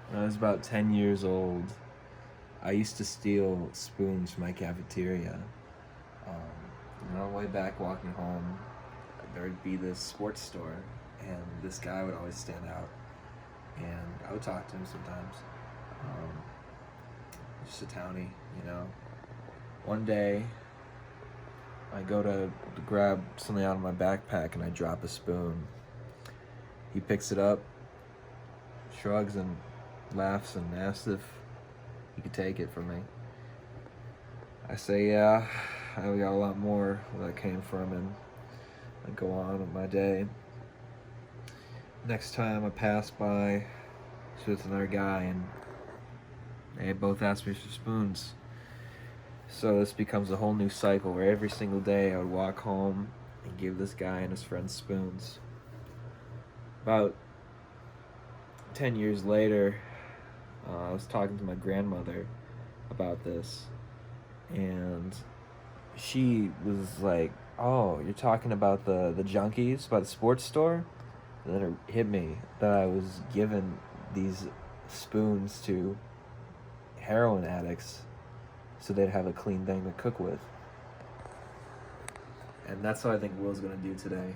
When I was about 10 years old, I used to steal spoons from my cafeteria. And on the way back walking home, there would be this sports store, and this guy would always stand out, and I would talk to him sometimes. Um, just a townie, you know. One day, I go to grab something out of my backpack, and I drop a spoon. He picks it up, shrugs and laughs, and asks if he could take it from me. I say, yeah, I got a lot more where that came from, and I go on with my day. Next time I pass by, it's with another guy, and they both ask me for spoons. So this becomes a whole new cycle where every single day I would walk home and give this guy and his friends spoons. About 10 years later, I was talking to my grandmother about this, and she was like, "Oh, you're talking about the junkies, about the sports store?" And then it hit me that I was given these spoons to heroin addicts so they'd have a clean thing to cook with. And that's what I think Will's gonna do today.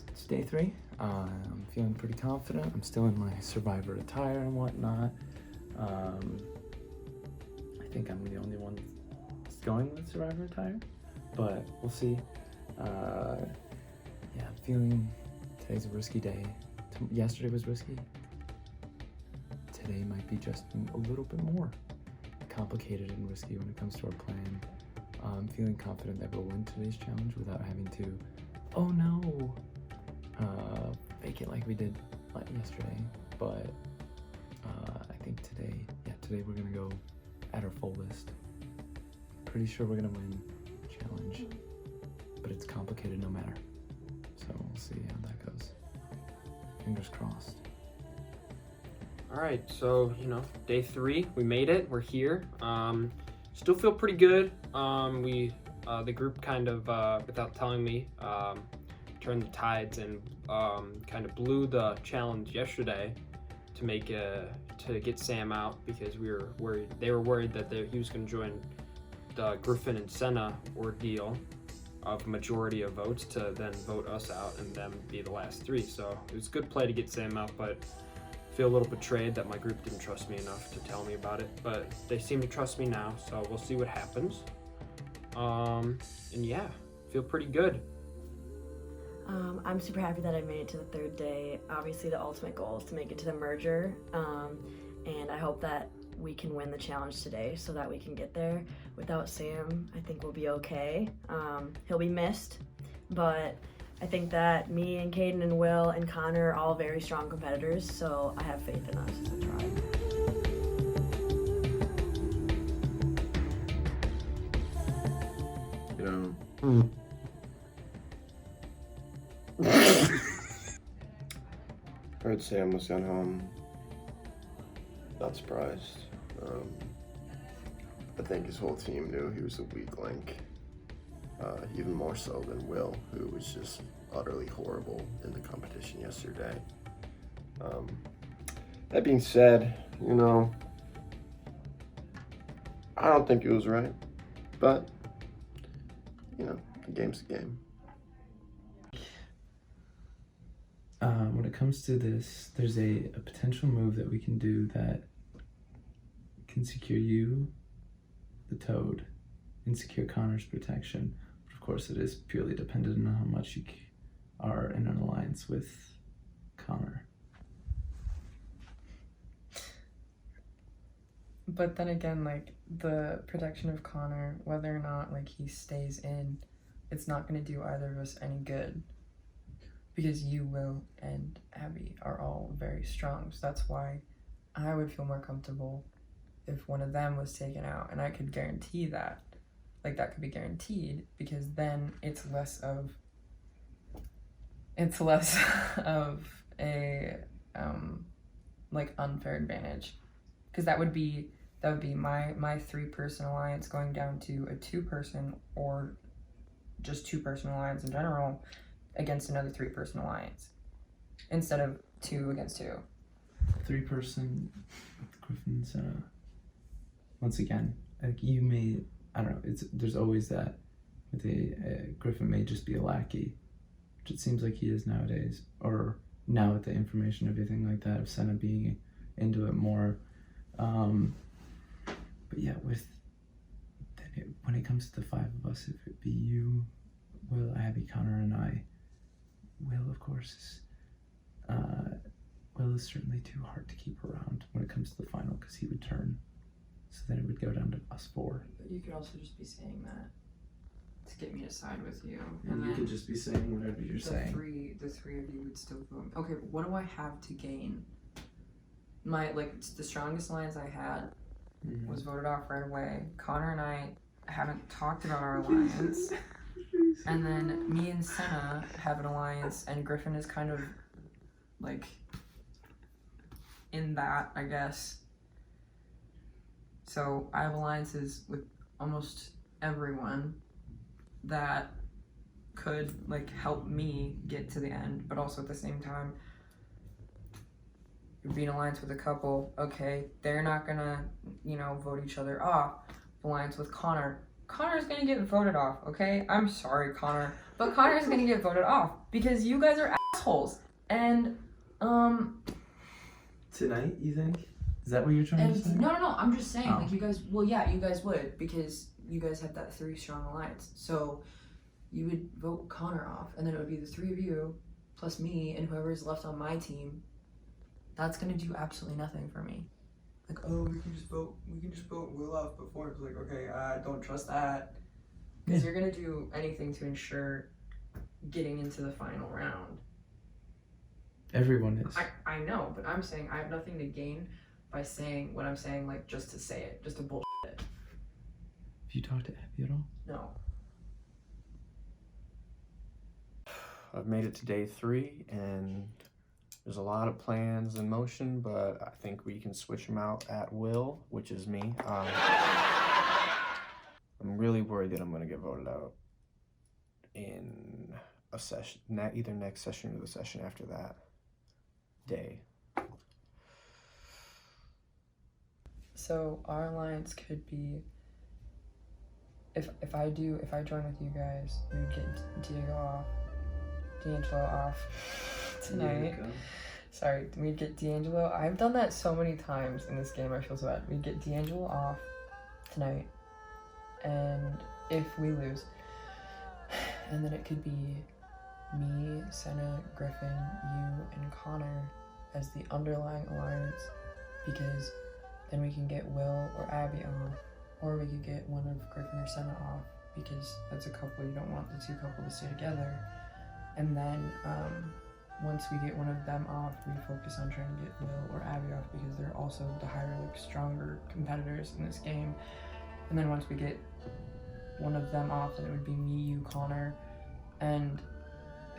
It's day 3. I'm feeling pretty confident. I'm still in my survivor attire and whatnot. I think I'm the only one that's going with survivor attire, but we'll see. Yeah, I'm feeling today's a risky day. Yesterday was risky. Today might be just a little bit more complicated and risky when it comes to our plan. I'm feeling confident that we'll win today's challenge without having to, oh no, fake it like we did yesterday. But I think today we're gonna go at our fullest. Pretty sure we're gonna win the challenge, but it's complicated no matter. So we'll see how that goes. Fingers crossed. All right, so day 3, we made it. We're here. Still feel pretty good. The group kind of, without telling me, turned the tides and kind of blew the challenge yesterday to get Sam out because we were worried. They were worried that he was going to join the Griffin and Senna ordeal of majority of votes to then vote us out and them be the last 3. So it was a good play to get Sam out, but feel a little betrayed that my group didn't trust me enough to tell me about it, but they seem to trust me now, so we'll see what happens. And yeah, feel pretty good. I'm super happy that I made it to the 3rd day. Obviously the ultimate goal is to make it to the merger, and I hope that we can win the challenge today so that we can get there. Without Sam, I think we'll be okay. He'll be missed, but I think that me and Caden and Will and Connor are all very strong competitors, so I have faith in us as a tribe. Heard Sam was sent home Not surprised. I think his whole team knew he was a weak link, even more so than Will, who was just utterly horrible in the competition yesterday. That being said, you know, I don't think it was right, but, you know, the game's the game. When it comes to this, there's a potential move that we can do that can secure you, the Toad, and secure Connor's protection. But of course, it is purely dependent on how much you are in an alliance with Connor. But then again, like, the protection of Connor, whether or not, like, he stays in, it's not going to do either of us any good. Because you, Will, and Abby are all very strong. So that's why I would feel more comfortable if one of them was taken out. And I could guarantee that. Like, that could be guaranteed, because then it's less of a, like, unfair advantage. Because that would be my 3-person alliance going down to a 2-person or just 2-person alliance in general against another 3-person alliance instead of 2 against 2. 3-person with Griffin, Senna. Once again, like, you may, I don't know, there's always that with Griffin may just be a lackey, which it seems like he is nowadays, or now with the information, everything like that, of Senna being into it more. But yeah, when it comes to the 5 of us, if it be you, Will, Abby, Connor, and I, Will, of course, Will is certainly too hard to keep around when it comes to the final, because he would turn, so then it would go down to us 4. But you could also just be saying that to get me to side with you. And you could just be saying whatever you're saying. The three of you would still vote. Okay, but what do I have to gain? It's the strongest alliance I had was voted off right away. Connor and I haven't talked about our alliance. And then me and Senna have an alliance, and Griffin is kind of, like, in that, I guess. So I have alliances with almost everyone that could, like, help me get to the end, but also at the same time, be in alliance with a couple, okay, they're not gonna, vote each other off. Alliance with Connor's gonna get voted off, okay? I'm sorry, Connor, but Connor's gonna get voted off because you guys are assholes. And, Tonight, you think? Is that what you're trying to say? No, I'm just saying, Oh. like, you guys, well, yeah, you guys would, because you guys have that 3-strong alliance. So, you would vote Connor off, and then it would be the 3 of you, plus me, and whoever's left on my team. That's gonna do absolutely nothing for me. Like, oh, we can just vote Will off before. It's like, okay, I don't trust that. Because you're gonna do anything to ensure getting into the final round. Everyone is. I know, but I'm saying I have nothing to gain by saying what I'm saying, like, just to say it, just to bullshit it. Have you talked to Abby at all? No. I've made it to day 3, and there's a lot of plans in motion, but I think we can switch them out at will, which is me. I'm really worried that I'm going to get voted out in a session, either next session or the session after that day. So our alliance could be, if I join with you guys, we would get D'Angelo off tonight. Sorry, we'd get D'Angelo. I've done that so many times in this game, I feel so bad. We'd get D'Angelo off tonight, and if we lose, and then it could be me, Senna, Griffin, you, and Connor as the underlying alliance, because then we can get Will or Abby off, or we could get one of Griffin or Senna off, because that's a couple, you don't want the 2 couple to stay together. And then once we get one of them off, we focus on trying to get Will or Abby off, because they're also the higher, like, stronger competitors in this game. And then once we get one of them off, then it would be me, you, Connor, and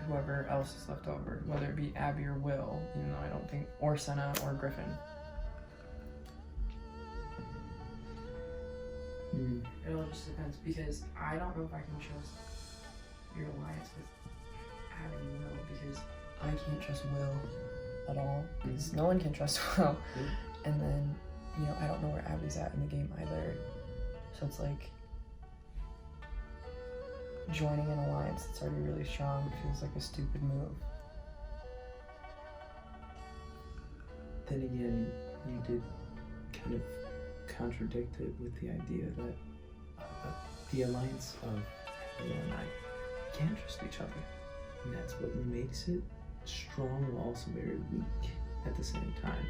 whoever else is left over, whether it be Abby or Will, even though I don't think, or Senna or Griffin. It all just depends because I don't know if I can trust your alliance with Abby and Will because I can't trust Will at all because no one can trust Will. And then, you know, I don't know where Abby's at in the game either. So it's like joining an alliance that's already really strong feels like a stupid move. Then again, you did kind of contradict it with the idea that the alliance of Will and I can't trust each other. And that's what makes it strong while also very weak at the same time.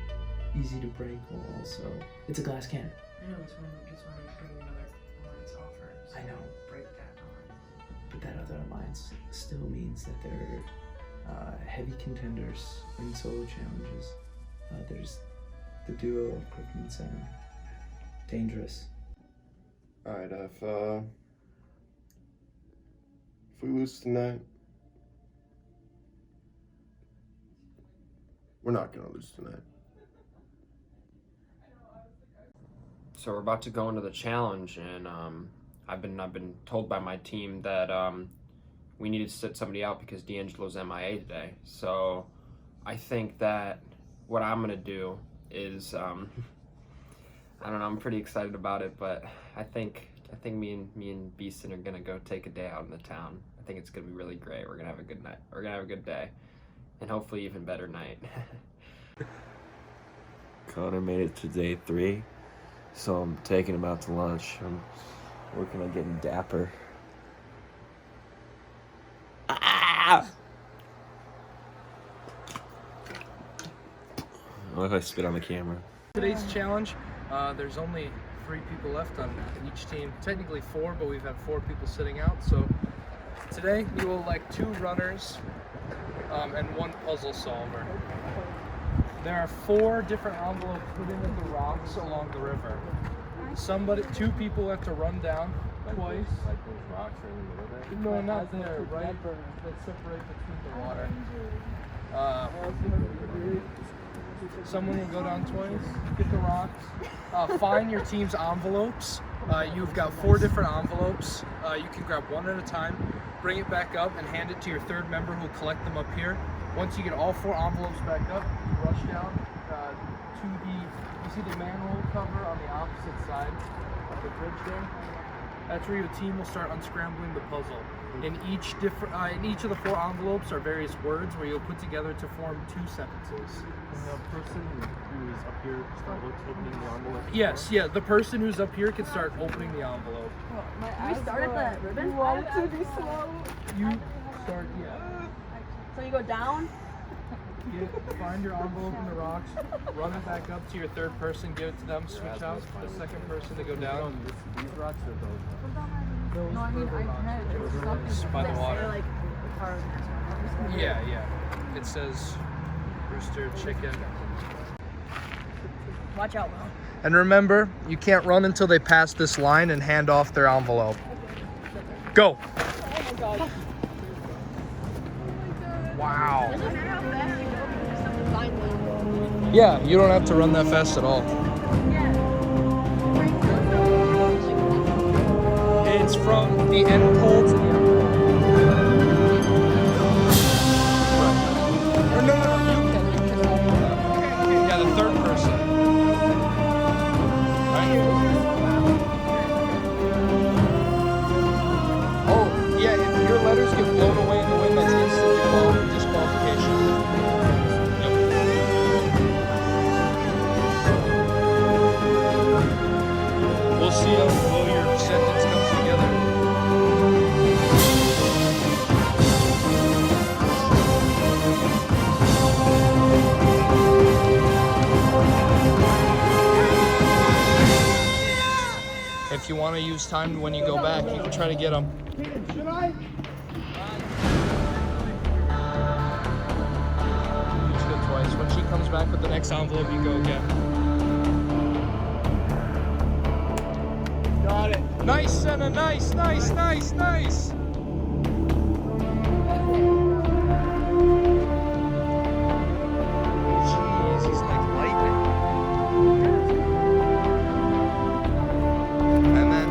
Easy to break while also... It's a glass cannon. I know, it's when you bring another alliance offer. So I know. Break that alliance. But that other alliance still means that they're heavy contenders in solo challenges. There's the duo of Clifton and Sam. Dangerous. Alright, if we lose tonight, we're not gonna lose tonight. So we're about to go into the challenge, and I've been told by my team that we need to sit somebody out because D'Angelo's MIA today. So I think that what I'm gonna do is I don't know, I'm pretty excited about it, but I think me and Beeston are gonna go take a day out in the town. I think it's gonna be really great. We're gonna have a good night. We're gonna have a good day, and hopefully even better night. Connor made it to day 3, so I'm taking him out to lunch. I'm working on getting dapper. Ah! I look like I spit on the camera. Today's challenge, there's only 3 people left on each team. Technically 4, but we've had 4 people sitting out. So today we will elect 2 runners and 1 puzzle solver. There are 4 different envelopes hidden in the rocks along the river. 2 people have to run down twice. Like those rocks are in the middle there? No, not there, right? That separate between the water. Someone will go down twice, get the rocks. Find your team's envelopes. You've got 4 different envelopes. You can grab one at a time, bring it back up, and hand it to your 3rd member who'll collect them up here. Once you get all 4 envelopes back up, you rush down to you see the manhole cover on the opposite side of the bridge there? That's where your team will start unscrambling the puzzle. In each of the 4 envelopes are various words where you'll put together to form 2 sentences. And the person who is up here start opening the envelope? Yes, yeah, the person who's up here can start opening the envelope. We started the ribbon? You start, yeah. So you go down? Find your envelope in the rocks, run it back up to your 3rd person, give it to them, switch out the 2nd person to go down. These rocks are those? No, I mean, By the water. like the car. Yeah. It says rooster, chicken. Watch out, Will. And remember, you can't run until they pass this line and hand off their envelope. Go! Oh my god. Wow. Doesn't matter how fast you go, you just have to find them. Yeah, you don't have to run that fast at all. It's from the end pole to the end pole. Right. Or no, you can. Yeah, the 3rd person. Right? Oh, yeah, if your letters get blown away in the wind, that's instant disqualification. Yep. We'll see how well your sentence comes together. If you want to use time when you go back, you can try to get them. Just go twice. When she comes back with the next envelope, you go again. Got it. Nice, Senna. Nice. Jeez, he's like lightning. And then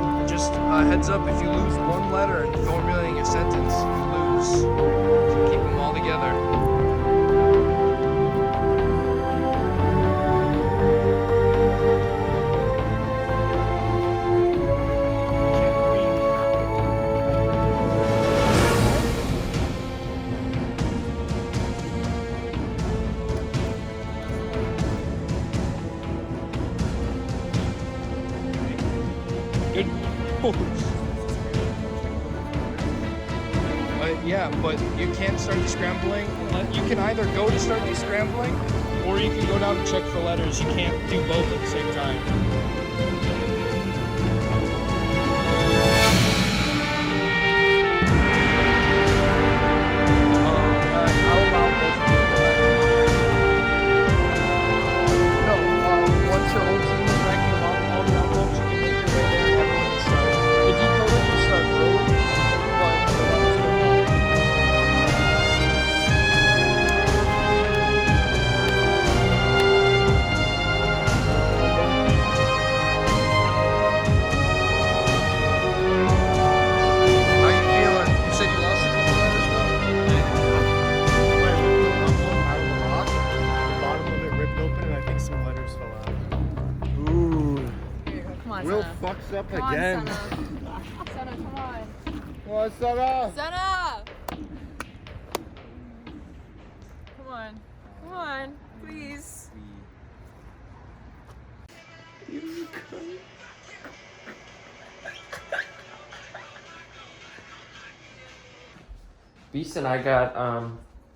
Yeah, but you can't start the scrambling. You can either go to start the scrambling, or you can go down to check for letters. You can't do both at the same time. Once your whole team is racking them up, all the envelopes, you can make your way there and everyone can start. If you go, you can start early, but how you feeling? You said you lost a couple letters, though? Out of the rock, the bottom of it ripped open, and I think some letters fell out. Ooh. Come on, Will Senna. fucks up Come on, again. Senna. Senna, come on. What's up? Senna! Come on. Come on. Please. Beast and I got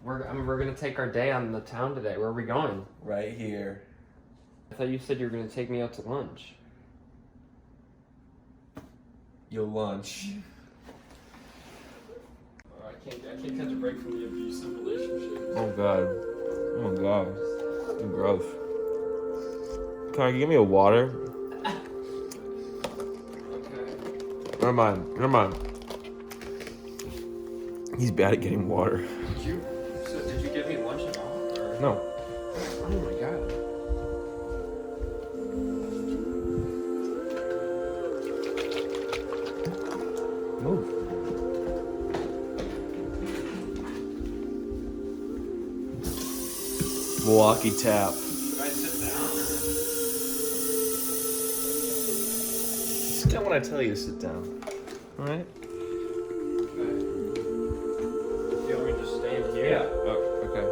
we're gonna take our day on the town today. Where are we going? Right here. I thought you said you were gonna take me out to lunch. Your lunch. I can't catch a break from the abusive relationship. Oh god. Oh god. Gross. Can I give me a water? Okay. Never mind. He's bad at getting water. Did you give me lunch at all? Or? No. Oh my god. Move. Milwaukee tap. Should I sit down? Sit down when I tell you to sit down. Alright? You want me to just stand here? Yeah. Oh, okay.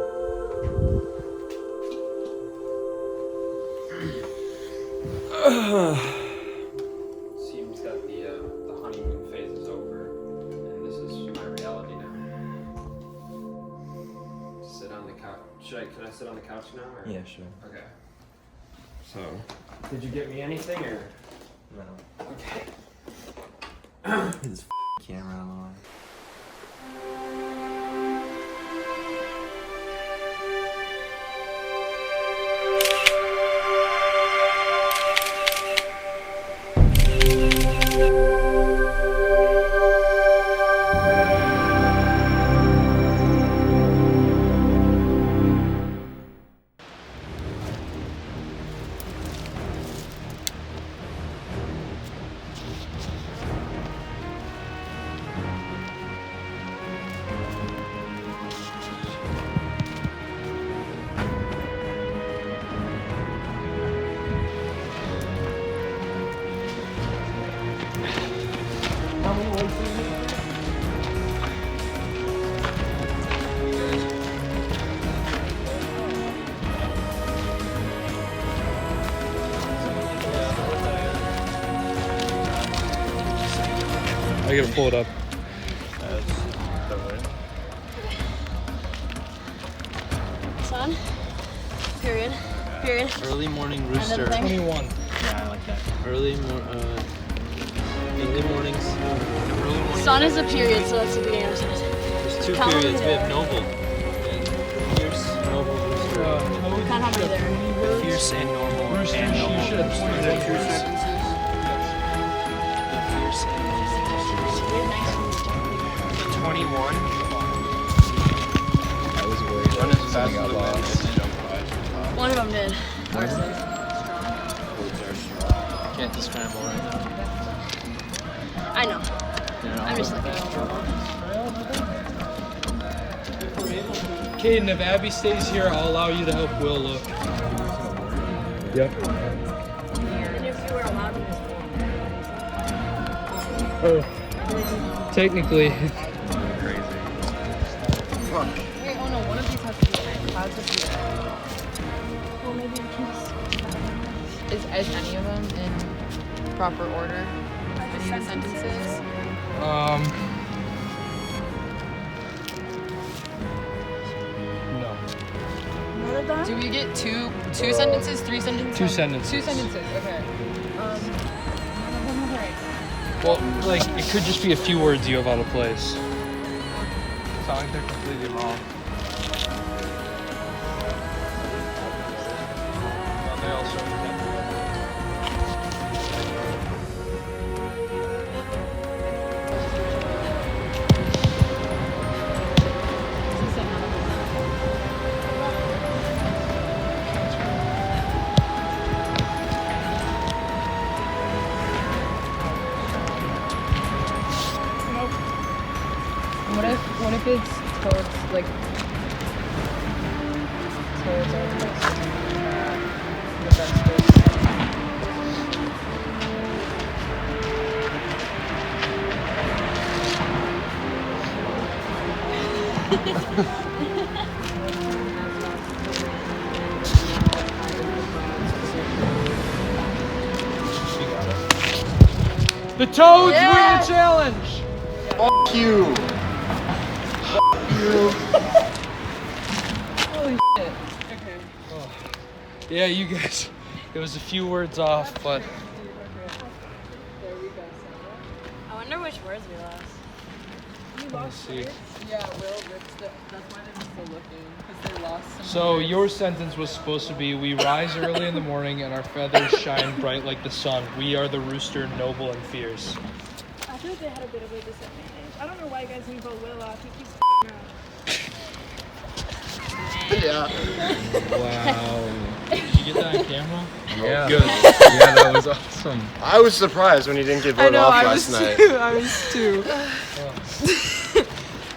Seems that the honeymoon phase is over, and this is my reality now. Sit on the couch. Can I sit on the couch now? Or? Yeah, sure. Okay. So, did you get me anything or? No. Okay. This camera on the line. I gotta pull it up. Son? Period. Period. Early morning rooster. Another thing? 21. Yeah, I like that. Early mornings. Early morning. Son is a period, so that's the beginning of the sentence. There's two Count periods. them We have there. noble. And fierce, noble, rooster. Count how many there are. Fierce and normal. Rooster, and she noble. should have roosters. 21 The words. fierce and So 21. I was worried Run as fast got as lost. One of them did. Honestly. Can't just scramble right now. I know. You know? I'm just looking. Caden, if Abby stays here, I'll allow you to help Will look. Yep. And if you were allowed to use Technically. Wait, oh no, one of these has to be red. Clouds have to be red. well, maybe we can just. Is any of them in proper order? any of the sentences? No. None of them? Do we get two sentences, 3 sentences? 2 sentences. 2 sentences, okay. None of them are right. Well, like, it could just be a few words you have out of place. It's not like they're completely wrong. No, they all start with that. What if it's towards like towards our place? The best place. The Toads win the challenge! Fuck you. Holy shit. Okay. Yeah, you guys, it was a few words off, but I wonder which words we lost. let's see. Yeah, Will ripped the. That's why they're still looking, because they lost some. So your sentence was supposed to be, we rise early in the morning and our feathers shine bright like the sun. We are the rooster, noble and fierce. I feel like they had a bit of a disadvantage. I don't know why you guys didn't vote Will off. He keeps around. Yeah. Wow. Did you get that on camera? Yeah. Good. Yeah, that was awesome. I was surprised when he didn't get voted off last night. I was too.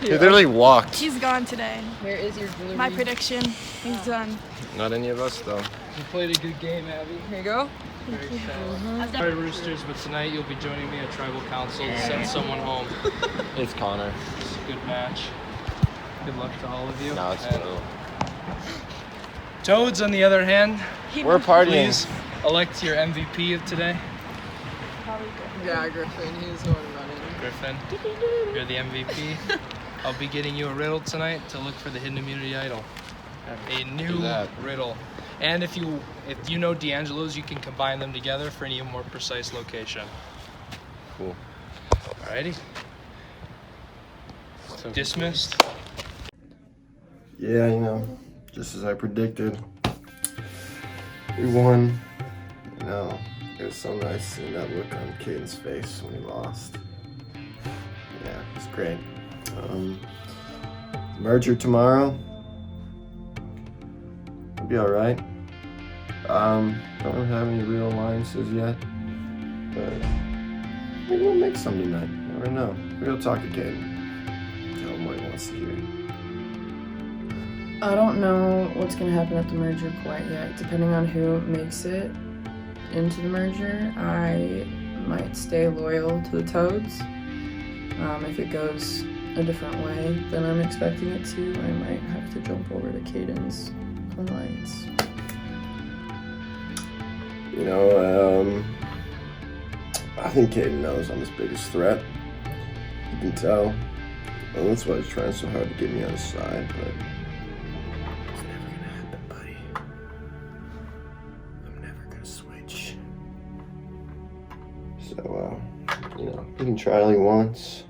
He literally walked. He's gone today. Where is your jewelry? My prediction. He's done. Not any of us though. You played a good game, Abby. Here you go. Very solid. Sorry, Roosters, but tonight you'll be joining me at Tribal Council to send someone home. It's Connor. It's a good match. Good luck to all of you. No, it's And Will. Toads, on the other hand, We're partying. please elect your MVP of today. Yeah, Griffin. He was the one running. Griffin, you're the MVP. I'll be getting you a riddle tonight to look for the hidden immunity idol. A new that. riddle. And if you know D'Angelo's, you can combine them together for any more precise location. Cool. Alrighty. Dismissed. Yeah, you know, just as I predicted. We won. You know, it was so nice seeing that look on Caden's face when he lost. Yeah, it was great. Merger tomorrow. It'll be alright. Don't have any real alliances yet, but maybe we'll make some tonight. You never know. We'll talk to Caden. Tell him what he wants to hear. I don't know what's gonna happen at the merger quite yet. Depending on who makes it into the merger, I might stay loyal to the Toads. If it goes a different way than I'm expecting it to, I might have to jump over to Caden's alliance. You know, I think Caden knows I'm his biggest threat. You can tell. Well, that's why he's trying so hard to get me on his side, but it's never gonna happen, buddy. I'm never gonna switch. So, you know, he can try all he wants.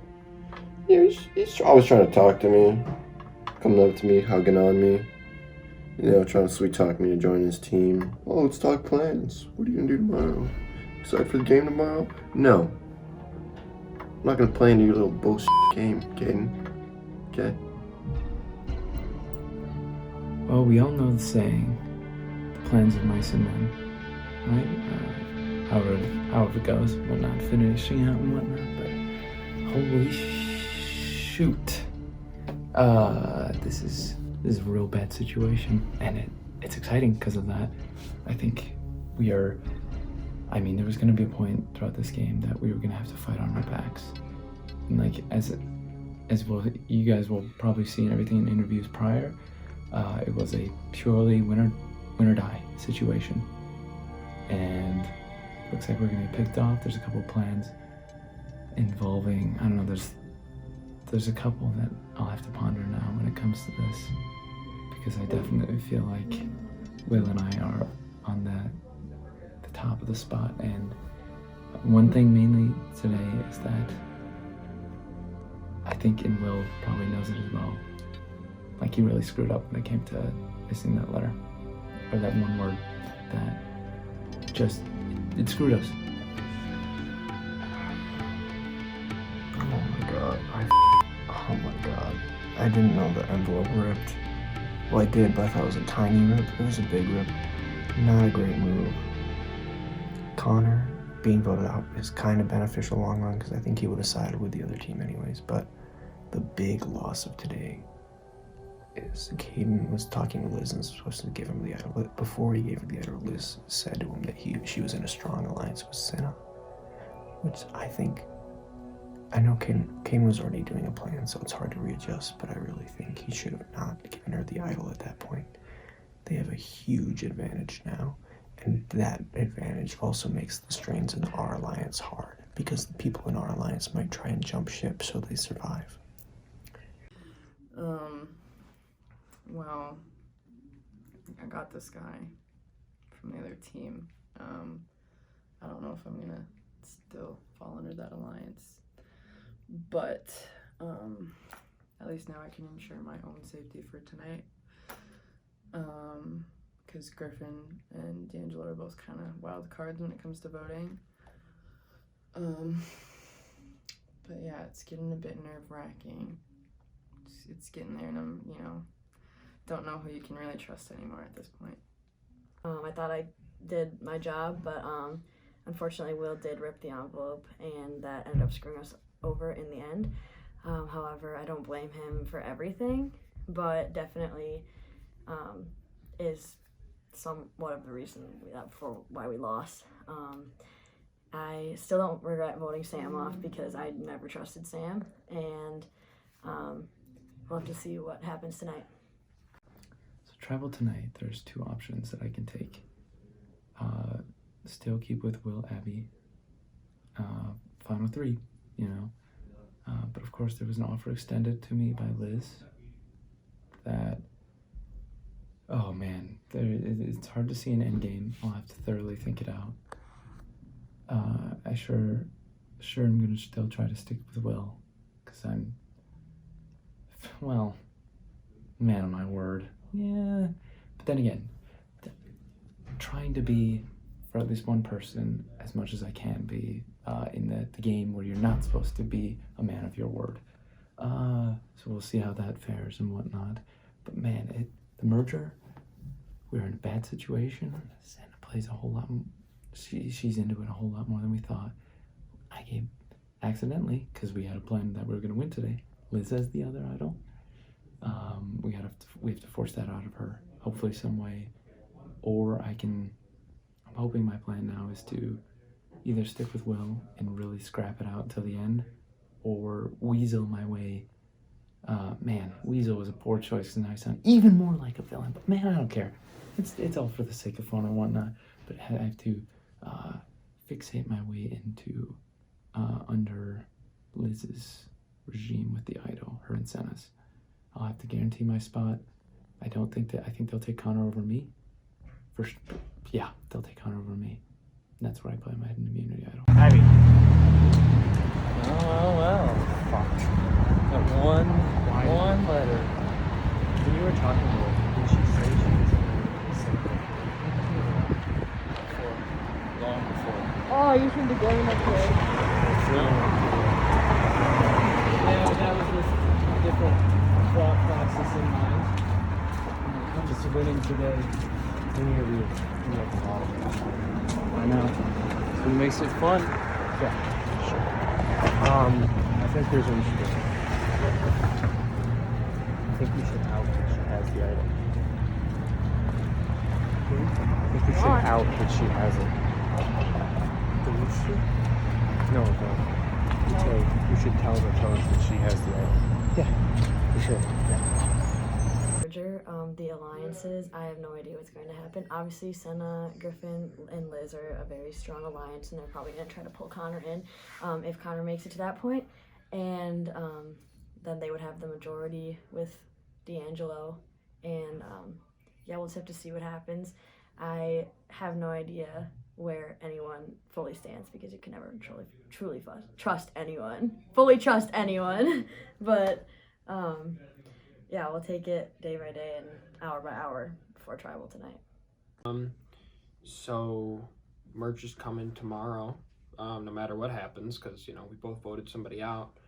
Yeah, he's always trying to talk to me, coming up to me, hugging on me. You know, trying to sweet talk me to join his team. Oh, let's talk plans. What are you gonna do tomorrow? Excited for the game tomorrow? No. I'm not gonna play into your little bullshit game, Caden. Okay? Well, we all know the saying, the plans of mice and men, right? However it goes, we're not finishing out and whatnot, but holy shoot. This is a real bad situation, and it's exciting because of that. I think there was going to be a point throughout this game that we were going to have to fight on our backs. And like, as well, you guys will probably see in everything in interviews prior, it was a purely win or die situation. And looks like we're going to be picked off. There's a couple of plans involving, I don't know, there's a couple that I'll have to ponder now when it comes to this, because I definitely feel like Will and I are on the top of the spot. And one thing mainly today is that I think, and Will probably knows it as well, like he really screwed up when it came to missing that letter, or that one word that just, it screwed us. Oh my god. Oh my god. I didn't know the envelope ripped. Well, I did, but I thought it was a tiny rip. It was a big rip. Not a great move. Connor being voted out is kind of beneficial long run because I think he would have sided with the other team anyways. But the big loss of today is Caden was talking with Liz and was supposed to give him the idol. But before he gave her the idol, Liz said to him that she was in a strong alliance with Senna, which I think, I know Caden was already doing a plan, so it's hard to readjust, but I really think he should have not given her the idol at that point. They have a huge advantage now, and that advantage also makes the strains in our alliance hard, because the people in our alliance might try and jump ship so they survive. Well, I got this guy from the other team. I don't know if I'm gonna still fall under that alliance, but at least now I can ensure my own safety for tonight. Because Griffin and D'Angelo are both kind of wild cards when it comes to voting. But yeah, it's getting a bit nerve-wracking. It's getting there, and I'm, don't know who you can really trust anymore at this point. I thought I did my job, but unfortunately Will did rip the envelope, and that ended up screwing us over in the end. However, I don't blame him for everything, but definitely is somewhat of the reason for why we lost. I still don't regret voting Sam off because I never trusted Sam, and we'll have to see what happens tonight. So travel tonight, there's two options that I can take. Still keep with Will, Abby, final three, but of course there was an offer extended to me by Liz that, oh man, it's hard to see an end game. I'll have to thoroughly think it out. I sure I'm gonna still try to stick with Will, because I'm, well, man of my word. Yeah, but then again, trying to be, for at least one person, as much as I can be in the game where you're not supposed to be a man of your word. So we'll see how that fares and whatnot. But man, the merger, we're in a bad situation. Senna plays a whole lot. She's into it a whole lot more than we thought. I gave accidentally, because we had a plan that we were going to win today, Liz as the other idol. We have to force that out of her, hopefully some way, or I'm hoping my plan now is to either stick with Will and really scrap it out until the end, or weasel my way. Man, weasel was a poor choice because now I sound even more like a villain, but man, I don't care. It's all for the sake of fun and whatnot, but I have to fixate my way into under Liz's regime with the idol, her and Senna's. I'll have to guarantee my spot. I think they'll take Connor over me. Yeah, they'll take Connor over me. And that's where I play my immunity idol. Abby. Oh well. Fuck. That one letter. When you were talking to her, did she say she was Long before. Oh, you shouldn't have given up there. No. Yeah, but that was with a different thought process in mind. When it comes to winning today, we have a lot of it. I know. That's what makes it fun. Yeah, sure. I think here's what we should do. I think we should out that she has the item. I think we should out that she has it. No, we should tell us that she has the item. Yeah, for sure. Merger, the alliances, I have no idea what's going to happen. Obviously, Senna, Griffin, and Liz are a very strong alliance, and they're probably going to try to pull Connor in if Connor makes it to that point. And then they would have the majority with D'Angelo. And yeah, we'll just have to see what happens. I have no idea where anyone fully stands because you can never truly trust anyone. Fully trust anyone. But yeah, we'll take it day by day and hour by hour before tribal tonight. So merch is coming tomorrow, no matter what happens, because you know we both voted somebody out.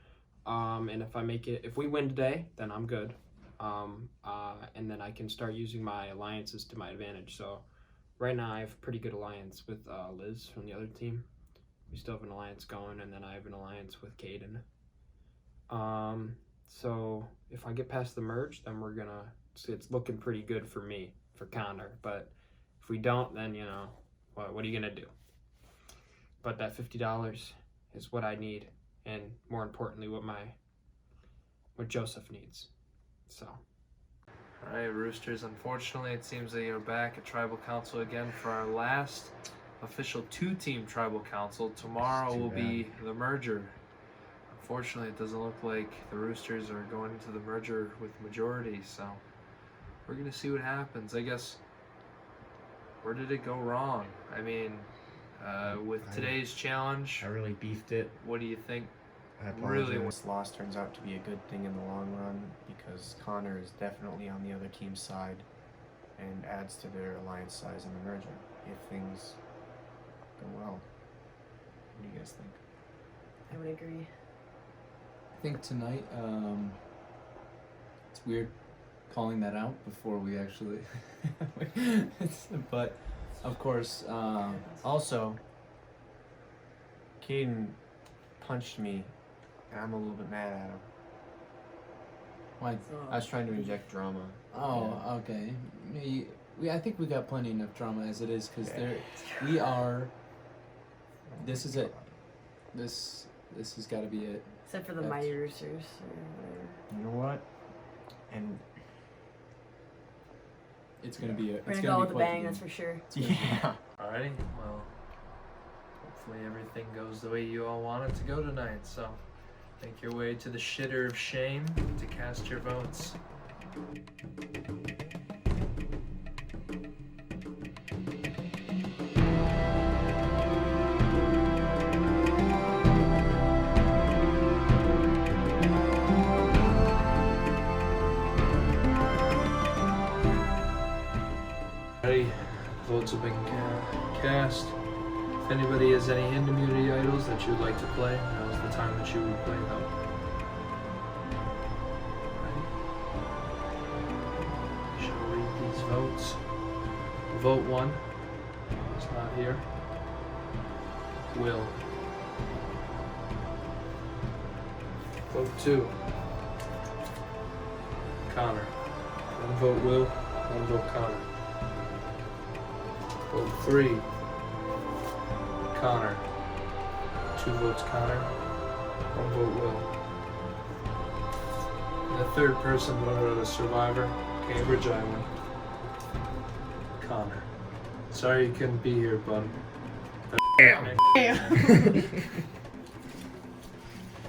And if we win today, then I'm good. And then I can start using my alliances to my advantage. So right now I have a pretty good alliance with Liz from the other team. We still have an alliance going, and then I have an alliance with Caden. So if I get past the merge, then it's looking pretty good for me, for Connor. But if we don't, then you know, what are you gonna do? But that $50 is what I need, and more importantly, what Joseph needs. So. All right, Roosters, unfortunately it seems that you're back at Tribal Council again for our last official 2-team Tribal Council. Tomorrow will be the merger. Unfortunately, it doesn't look like the Roosters are going into the merger with majority, so we're going to see what happens. I guess, where did it go wrong? I mean, with today's challenge, I really beefed it. what do you think? I apologize. This loss turns out to be a good thing in the long run because Connor is definitely on the other team's side and adds to their alliance size in the merger if things go well. What do you guys think? I would agree. I think tonight, it's weird calling that out before we actually, but of course, Also, Caden punched me and I'm a little bit mad at him. why? I was trying to inject drama. Oh, okay. I think we got plenty enough drama as it is, because this is it. This has got to be it. Except for the Mighty Roosters or whatever. You know what? And it's gonna be We're gonna go with a bang, that's for sure. yeah. Alrighty, well, hopefully everything goes the way you all want it to go tonight, so make your way to the shitter of shame to cast your votes. Alrighty, votes have been cast. If anybody has any hand immunity idols that you'd like to play, now is the time that you would play them. I shall read these votes. Vote 1 is not here. Will. Vote 2. Connor. 1 vote Will, 1 vote Connor. Vote 3. Connor. 2 votes Connor, 1 vote Will. And the third person voted as survivor, Cambridge Island. Connor. Sorry you couldn't be here, bud. Damn.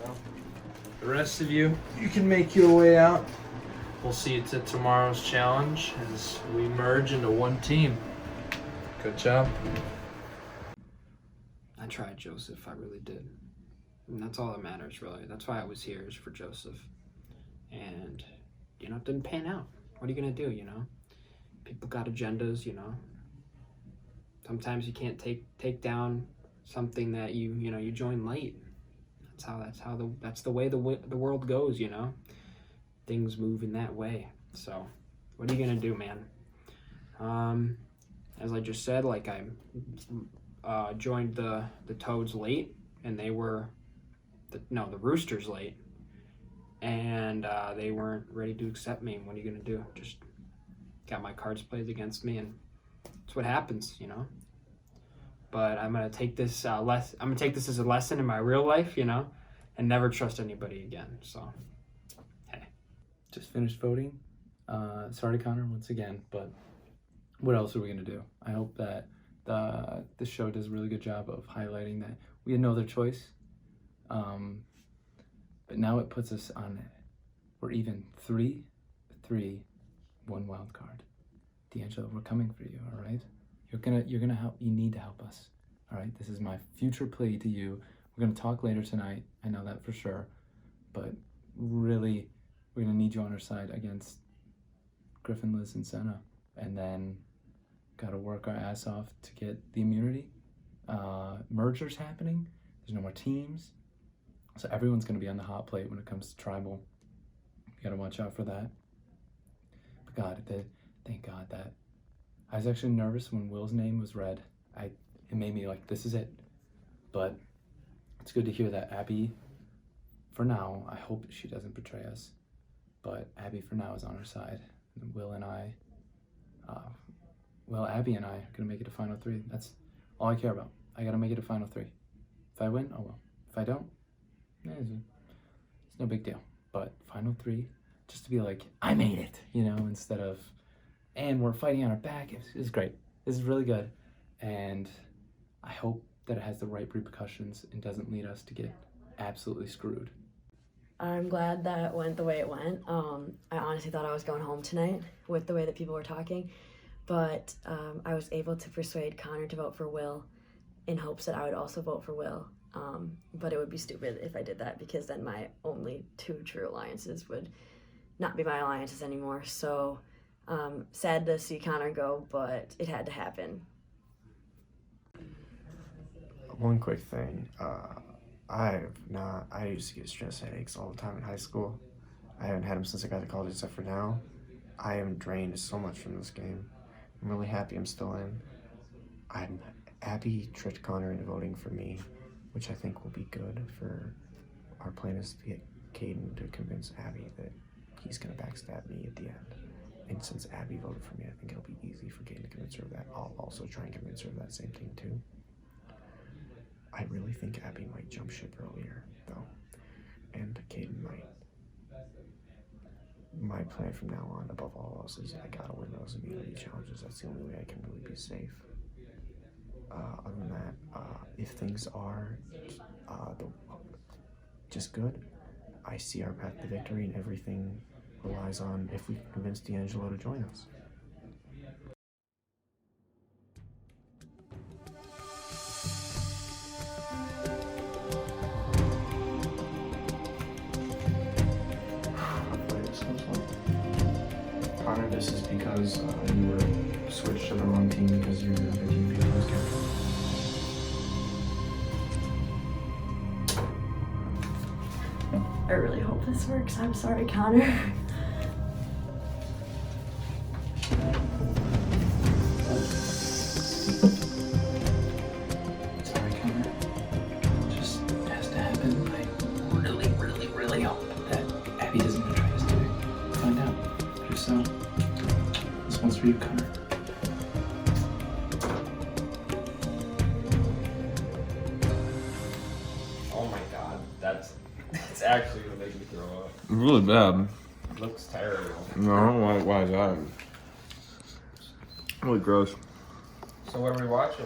Well, the rest of you can make your way out. We'll see you to tomorrow's challenge as we merge into one team. Good job. I tried, Joseph. I really did. And that's all that matters, really. That's why I was here, is for Joseph. And, you know, it didn't pan out. What are you going to do, you know? People got agendas, you know? Sometimes you can't take down something that you join late. That's the way the world goes, you know? Things move in that way. So, what are you going to do, man? As I just said, like, I joined the Toads late, and they were the Roosters late, and they weren't ready to accept me. What are you gonna do? Just got my cards played against me, and that's what happens, you know. But I'm gonna take this I'm gonna take this as a lesson in my real life, you know, and never trust anybody again. So, hey, Just finished voting. Sorry, Connor, once again, but what else are we gonna do? I hope that the show does a really good job of highlighting that we had no other choice. But now it puts us on, we're even 3-1 wild card. D'Angelo, we're coming for you, all right? You're gonna help. You need to help us, all right? This is my future plea to you. We're gonna talk later tonight. I know that for sure, but really, we're gonna need you on our side against Griffin, Liz, and Senna, and then gotta work our ass off to get the immunity. Mergers happening. There's no more teams, so everyone's gonna be on the hot plate when it comes to tribal. You gotta watch out for that. But God, thank God that I was actually nervous when Will's name was read. It made me like, this is it. But it's good to hear that Abby, for now, I hope she doesn't betray us, but Abby for now is on our side. And Will and I, Abby and I are gonna make it to Final 3. That's all I care about. I gotta make it to Final 3. If I win, oh well. If I don't, it's no big deal. But Final 3, just to be like, I made it, instead of, and we're fighting on our back. It's great. This is really good. And I hope that it has the right repercussions and doesn't lead us to get absolutely screwed. I'm glad that went the way it went. I honestly thought I was going home tonight with the way that people were talking, but I was able to persuade Connor to vote for Will in hopes that I would also vote for Will. But it would be stupid if I did that, because then my only 2 true alliances would not be my alliances anymore. So sad to see Connor go, but it had to happen. One quick thing. I used to get stress headaches all the time in high school. I haven't had them since I got to college, except for now. I am drained so much from this game. I'm really happy I'm still in. Abby tricked Connor into voting for me, which I think will be good for our plan is to get Caden to convince Abby that he's going to backstab me at the end. And since Abby voted for me, I think it'll be easy for Caden to convince her of that. I'll also try and convince her of that same thing too. I really think Abby might jump ship earlier, though, and Caden might. My plan from now on, above all else, is I gotta win those immunity challenges. That's the only way I can really be safe. Other than that, if things are just good, I see our path to victory, and everything relies on if we can convince D'Angelo to join us. Connor, this is because you were switched to the wrong team because you're the team people was captain. I really hope this works. I'm sorry, Connor. Sorry, Connor. Just has to happen. I really, really, really hope that Abby doesn't betray us today. Find out. If so, this one's for you, Connor. Oh my god, that's actually gonna make me throw up. Really bad. It looks terrible. No, why is that? Really gross. So what are we watching?